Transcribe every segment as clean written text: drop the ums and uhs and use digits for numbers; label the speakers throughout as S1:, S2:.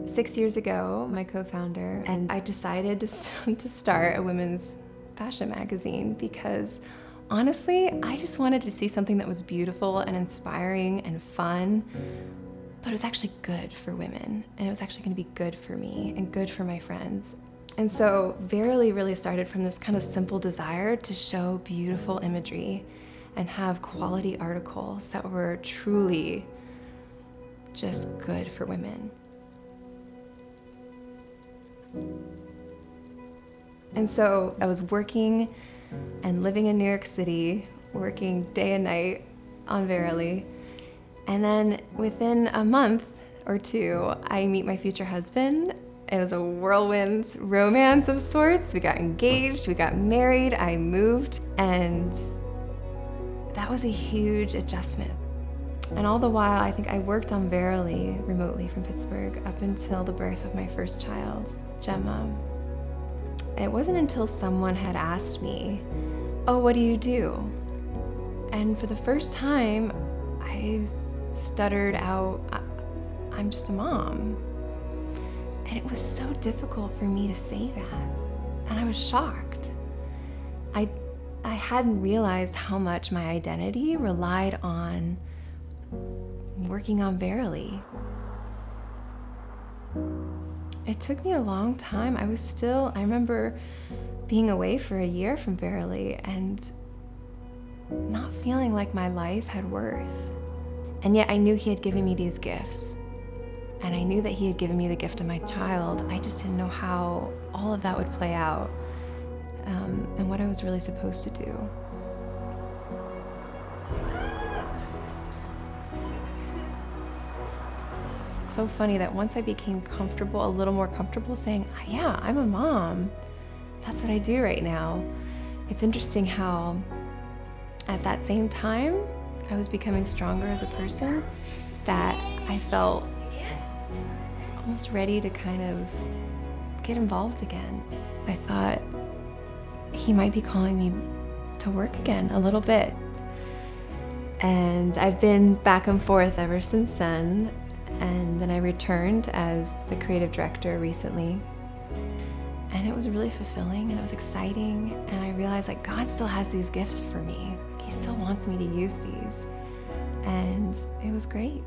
S1: 6 years ago, my co-founder and I decided to start a women's fashion magazine because honestly, I just wanted to see something that was beautiful and inspiring and fun, but it was actually good for women, and it was actually going to be good for me and good for my friends. And so Verily really started from this kind of simple desire to show beautiful imagery and have quality articles that were truly just good for women. And so I was working and living in New York City, working day and night on Verily. And then within a month or two, I meet my future husband. It was a whirlwind romance of sorts. We got engaged, we got married, I moved, and that was a huge adjustment. And all the while, I think I worked on Verily remotely from Pittsburgh up until the birth of my first child, Gemma. It wasn't until someone had asked me, "Oh, what do you do?" And for the first time, I stuttered out, "I'm just a mom." And it was so difficult for me to say that. And I was shocked. I hadn't realized how much my identity relied on working on Verily. It took me a long time. I remember being away for a year from Verily and not feeling like my life had worth. And yet I knew he had given me these gifts. And I knew that he had given me the gift of my child. I just didn't know how all of that would play out, and what I was really supposed to do. It's so funny that once I became a little more comfortable saying, "Yeah, I'm a mom. That's what I do right now." It's interesting how at that same time, I was becoming stronger as a person, that I felt almost ready to kind of get involved again. I thought he might be calling me to work again a little bit. And I've been back and forth ever since then. And then I returned as the creative director recently. And it was really fulfilling and it was exciting. And I realized like God still has these gifts for me. He still wants me to use these. And it was great.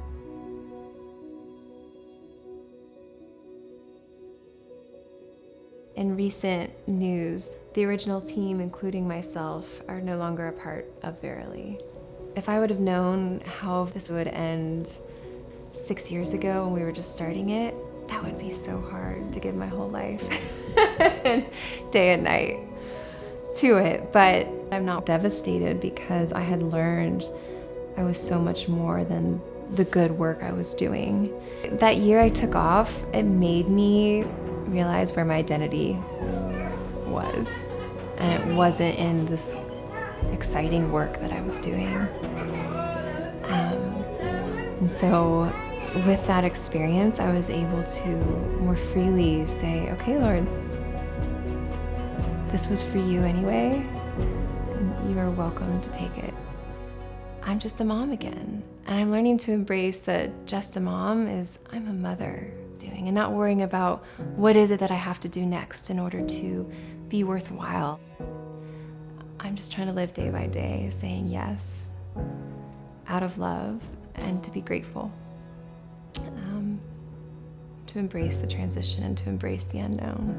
S1: In recent news, the original team, including myself, are no longer a part of Verily. If I would have known how this would end 6 years ago when we were just starting it, that would be so hard to give my whole life, day and night, to it. But I'm not devastated because I had learned I was so much more than the good work I was doing. That year I took off, it made me realize where my identity was. And it wasn't in this exciting work that I was doing. And so with that experience, I was able to more freely say, "Okay, Lord, this was for you anyway, and you are welcome to take it." I'm just a mom again. And I'm learning to embrace that just a mom is I'm a mother doing, and not worrying about what is it that I have to do next in order to be worthwhile. I'm just trying to live day by day, saying yes out of love and to be grateful, to embrace the transition and to embrace the unknown.